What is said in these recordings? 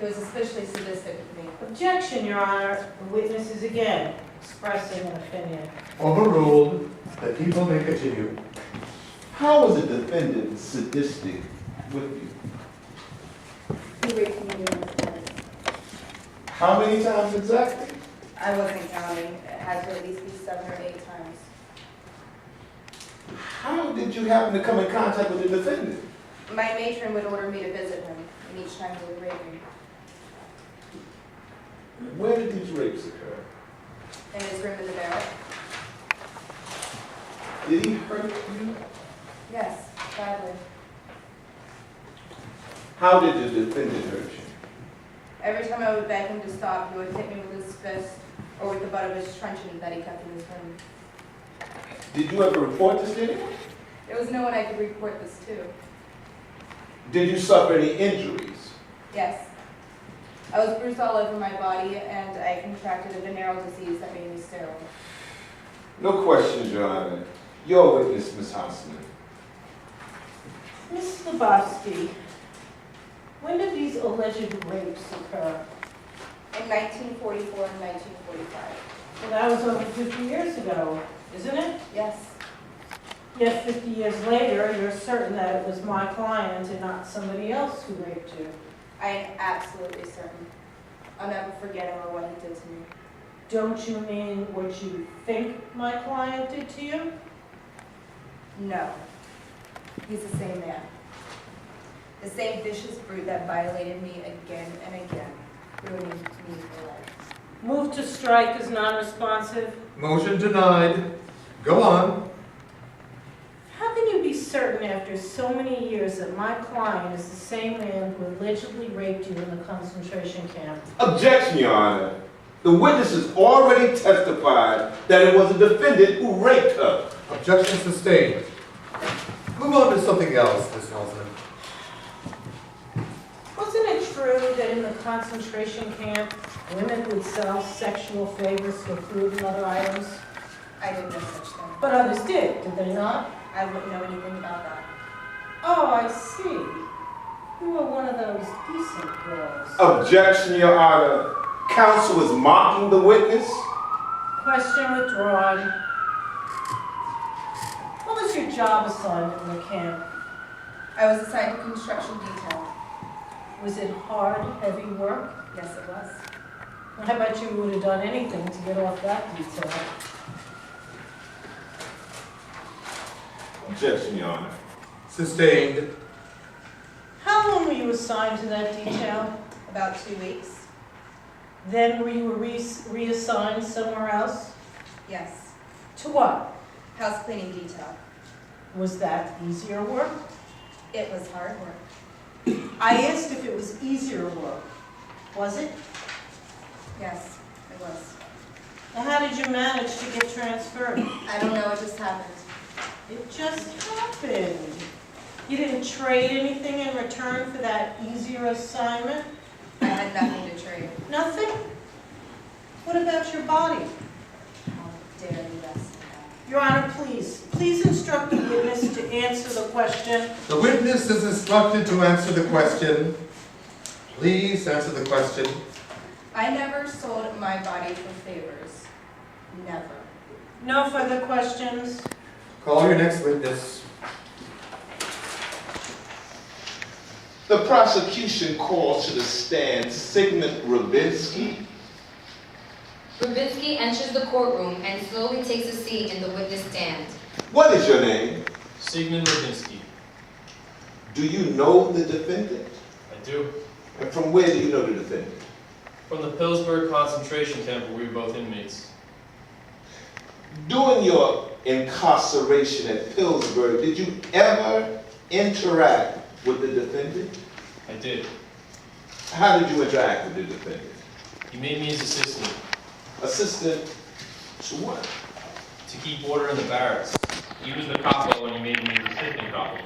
He was especially sadistic with me. Objection, Your Honor. The witness is again expressing an opinion. Overruled. The people may continue. How was the defendant sadistic with you? He raped me numerous times. How many times exactly? I wasn't counting. It had to at least be 7 or 8 times. How did you happen to come in contact with the defendant? My matron would order me to visit him, and each time he would rape me. Where did these rapes occur? In his room in the barracks. Did he hurt you? Yes, badly. How did the defendant hurt you? Every time I would beg him to stop, he would hit me with his fist or with the butt of his truncheon that he kept in his room. Did you ever report this to anyone? There was no one I could report this to. Did you suffer any injuries? Yes. I was bruised all over my body, and I contracted a venereal disease that made me sterile. No questions, Your Honor. Your witness, Ms. Houseman. Ms. Slabowski, when did these alleged rapes occur? In 1944 and 1945. Well, that was over 50 years ago, isn't it? Yes. Yet 50 years later, you're certain that it was my client and not somebody else who raped you. I am absolutely certain. I'll never forget him or what he did to me. Don't you mean what you think my client did to you? No. He's the same man. The same vicious brute that violated me again and again, ruining me for life. Move to strike is non-responsive. Motion denied. Go on. How can you be certain after so many years that my client is the same man who allegedly raped you in the concentration camp? Objection, Your Honor. The witness has already testified that it was the defendant who raped her. Objection sustained. Move on to something else, Ms. Houseman. Wasn't it true that in the concentration camp, women would sell sexual favors for food and other items? I did no such thing. But others did they not? I wouldn't know anything about that. Oh, I see. You were one of those decent girls. Objection, Your Honor. Counsel is mocking the witness. Question withdrawn. What was your job assignment in the camp? I was assigned to construction detail. Was it hard, heavy work? Yes, it was. I bet you would have done anything to get off that detail. Objection, Your Honor. Sustained. How long were you assigned to that detail? About 2 weeks. Then were you reassigned somewhere else? Yes. To what? House cleaning detail. Was that easier work? It was hard work. I asked if it was easier work. Was it? Yes, it was. Now, how did you manage to get transferred? I don't know, it just happened. It just happened. You didn't trade anything in return for that easier assignment? I had nothing to trade. Nothing? What about your body? How dare you ask me that? Your Honor, please instruct the witness to answer the question. The witness is instructed to answer the question. Please answer the question. I never sold my body for favors. Never. No further questions? Call your next witness. The prosecution calls to the stand Sigmund Rubinsky. Rubinsky enters the courtroom and slowly takes a seat in the witness stand. What is your name? Sigmund Rubinsky. Do you know the defendant? I do. And from where do you know the defendant? From the Pillsbury concentration camp where we were both inmates. During your incarceration at Pillsbury, did you ever interact with the defendant? I did. How did you interact with the defendant? He made me his assistant Assistant to what? to keep order in the barracks. He was the Kapo and he made me his assistant Kapo.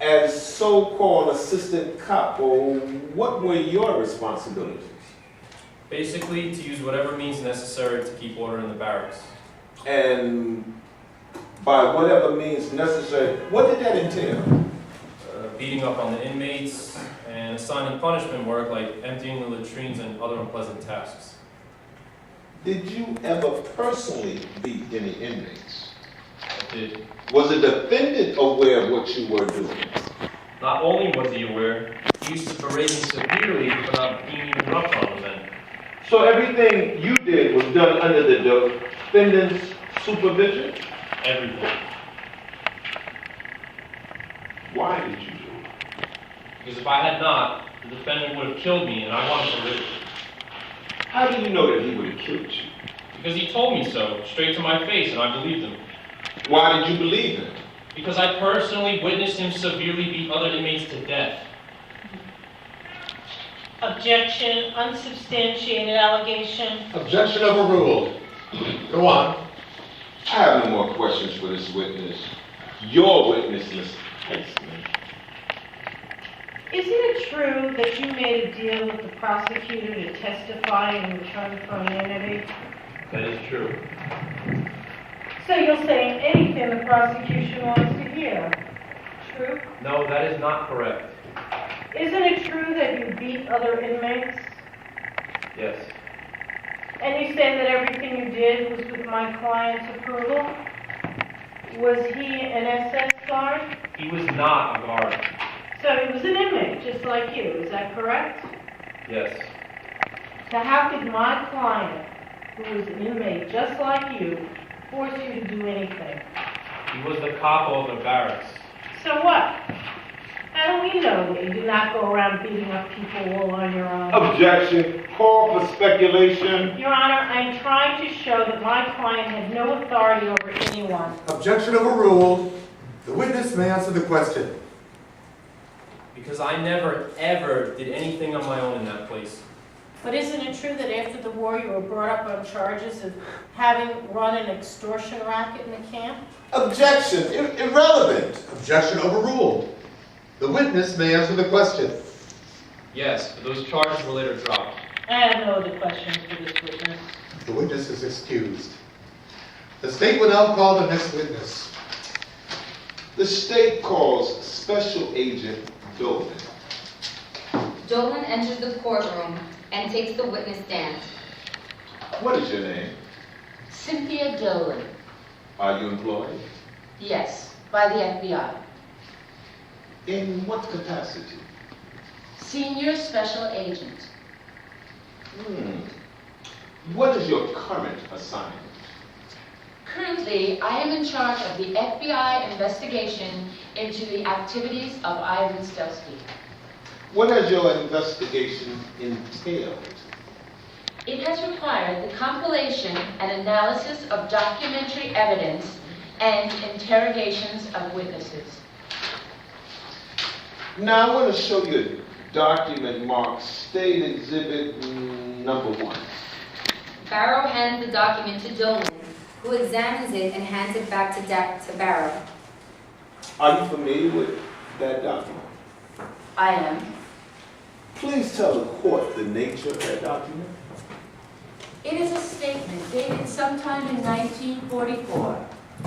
As so-called assistant capo, what were your responsibilities? Basically, to use whatever means necessary to keep order in the barracks. And by whatever means necessary, what did that entail? beating up on the inmates, and assigning punishment work like emptying the latrines and other unpleasant tasks. Did you ever personally beat any inmates? I did. Was the defendant aware of what you were doing? Not only was he aware, he used to berate me severely for not being even rough on the men. So everything you did was done under the defendant's supervision? Everything. Why did you do it? Because if I had not, the defendant would have killed me, and I wanted to live. How do you know that he would have killed you? Because he told me so, straight to my face, and I believed him. Why did you believe him? Because I personally witnessed him severely beat other inmates to death. Objection, unsubstantiated allegation. Objection overruled. Go on. I have no more questions for this witness. Your witness, Ms. Heisman. Isn't it true that you made a deal with the prosecutor to testify in return for immunity? That is true. So you'll say anything the prosecution wants to hear. True? No, that is not correct. Isn't it true that you beat other inmates? Yes. And you said that everything you did was with my client's approval? Was he an SS guard? He was not a guard. So he was an inmate, just like you, is that correct? Yes. So how could my client, who was an inmate just like you, force you to do anything? He was the capo of the barracks. So what? How do we know that you did not go around beating up people all on your own? Objection. Call for speculation. Your Honor, I'm trying to show that my client had no authority over anyone. Objection overruled. The witness may answer the question. Because I never, ever did anything on my own in that place. But isn't it true that after the war you were brought up on charges of having run an extortion racket in the camp? Objection. Irrelevant. Objection overruled. The witness may answer the question. Yes, but those charges were later dropped. I have no other questions for this witness. The witness is excused. The state will now call the next witness. The state calls Special Agent Dolan. Dolan enters the courtroom and takes the witness stand. What is your name? Cynthia Dolan. Are you employed? Yes, by the FBI. In what capacity? Senior Special Agent. What is your current assignment? Currently, I am in charge of the FBI investigation into the activities of Ivan Stelsky. What has your investigation entailed? It has required the compilation and analysis of documentary evidence and interrogations of witnesses. Now I want to show you a document marked State Exhibit number 1. Barrow hands the document to Dolan, who examines it and hands it back to Barrow. Are you familiar with that document? I am. Please tell the court the nature of that document. It is a statement dated sometime in 1944,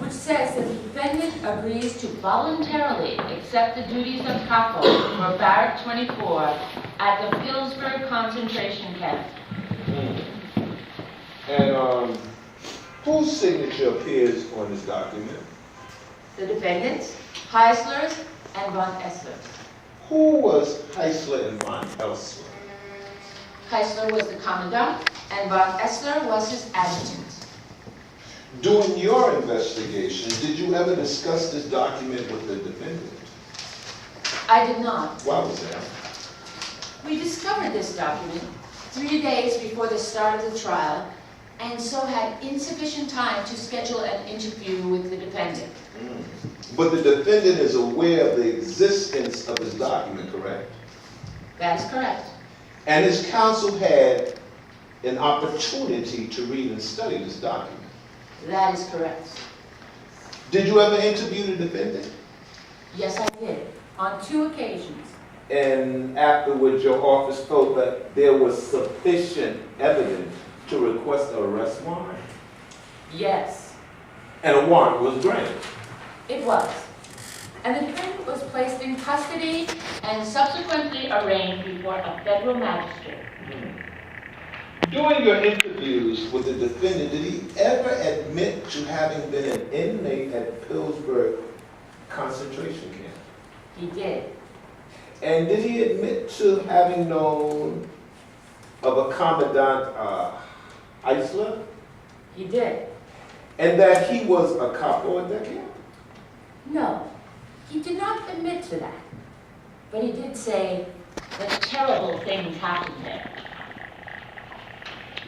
which says that the defendant agrees to voluntarily accept the duties of Kapo for Barrack 24 at the Phillipsburg concentration camp. And whose signature appears on this document? The defendants, Heisler's and von Essler's. Who was Heisler and von Essler? Heisler was the commandant, and von Essler was his adjutant. During your investigation, did you ever discuss this document with the defendant? I did not. Why was that? We discovered this document 3 days before the start of the trial, and so had insufficient time to schedule an interview with the defendant. But the defendant is aware of the existence of this document, correct? That is correct. And his counsel had an opportunity to read and study this document. That is correct. Did you ever interview the defendant? Yes, I did, on 2 occasions. And afterwards, your office felt that there was sufficient evidence to request an arrest warrant? Yes, And a warrant was granted. it was. and the defendant was placed in custody and subsequently arraigned before a federal magistrate. During your interviews with the defendant, did he ever admit to having been an inmate at Pillsbury concentration camp? He did. And did he admit to having known of a Commandant Eisler? He did. And that he was a Kapo at that camp? No, he did not admit to that. But he did say that terrible things happened there.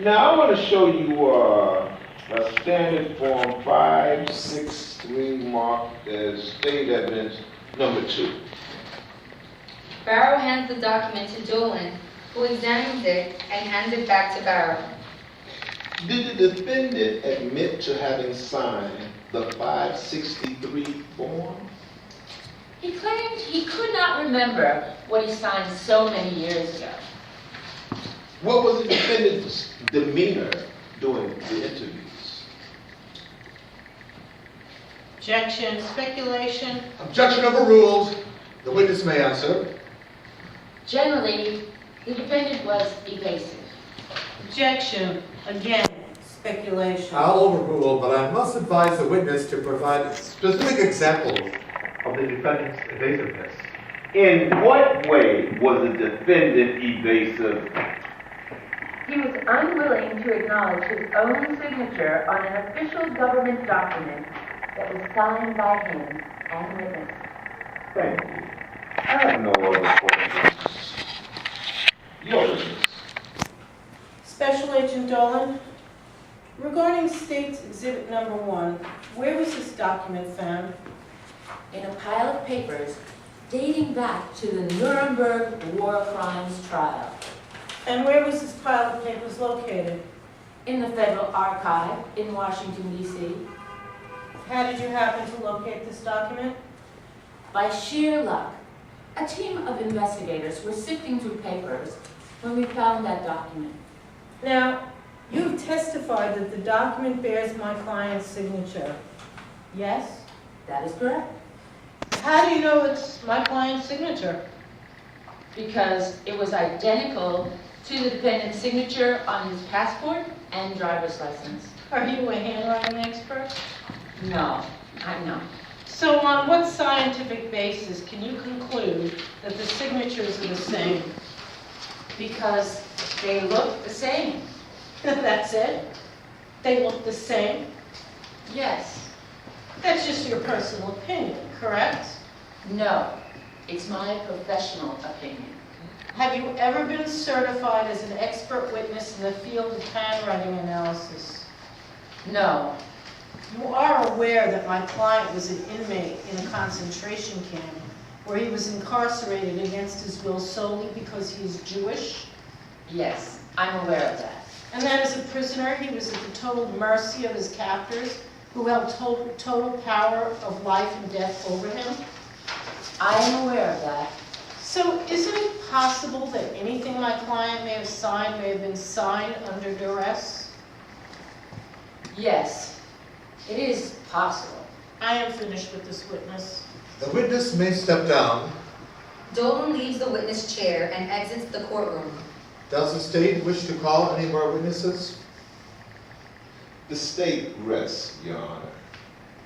Now, I want to show you a standard form 563 marked as state evidence number 2. Barrow hands the document to Dolan, who examines it and hands it back to Barrow. Did the defendant admit to having signed the 563 form? He claimed he could not remember what he signed so many years ago. What was the defendant's demeanor during the interviews? Objection, speculation. Objection overruled. The witness may answer. Generally, the defendant was evasive. Objection, again, speculation. I'll overrule, but I must advise the witness to provide specific examples of the defendant's evasiveness. In what way was the defendant evasive? He was unwilling to acknowledge his own signature on an official government document that was signed by him and witnessed. Thank you. I have no other questions. Your witness. Special Agent Dolan, regarding State's Exhibit Number 1, where was this document found? In a pile of papers dating back to the Nuremberg war crimes trial. And where was this pile of papers located? In the Federal Archive in Washington, D.C. How did you happen to locate this document? By sheer luck, a team of investigators were sifting through papers when we found that document. Now, you've testified that the document bears my client's signature. Yes? That is correct, How do you know it's my client's signature? because it was identical to the defendant's signature on his passport and driver's license. Are you a handwriting expert? No, I'm not. So on what scientific basis can you conclude that the signatures are the same? Because they look the same. That's it? They look the same? Yes. That's just your personal opinion, correct? No, it's my professional opinion. Have you ever been certified as an expert witness in the field of handwriting analysis? No, You are aware that my client was an inmate in a concentration camp where he was incarcerated against his will solely because he is Jewish? yes, I'm aware of that. And that as a prisoner, he was at the total mercy of his captors who held total power of life and death over him? I am aware of that. So isn't it possible that anything my client may have signed may have been signed under duress? Yes, it is possible. I am finished with this witness. The witness may step down. Dolan leaves the witness chair and exits the courtroom. Does the state wish to call any more witnesses? The state rests, Your Honor.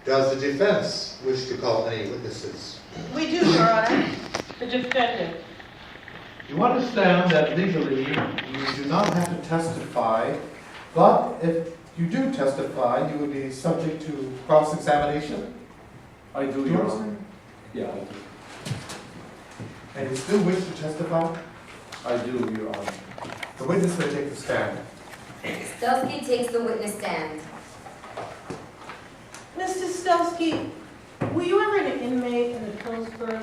Does the defense wish to call any witnesses? We do, Your Honor. The defendant. You understand that legally you do not have to testify, but if you do testify, you would be subject to cross-examination? I do, Do you Your understand? Honor. Yeah, I do. And you still wish to testify? I do, Your Honor. The witness may take the stand. Stelsky takes the witness stand. Mr. Stelsky, were you ever an inmate in the Pillsbury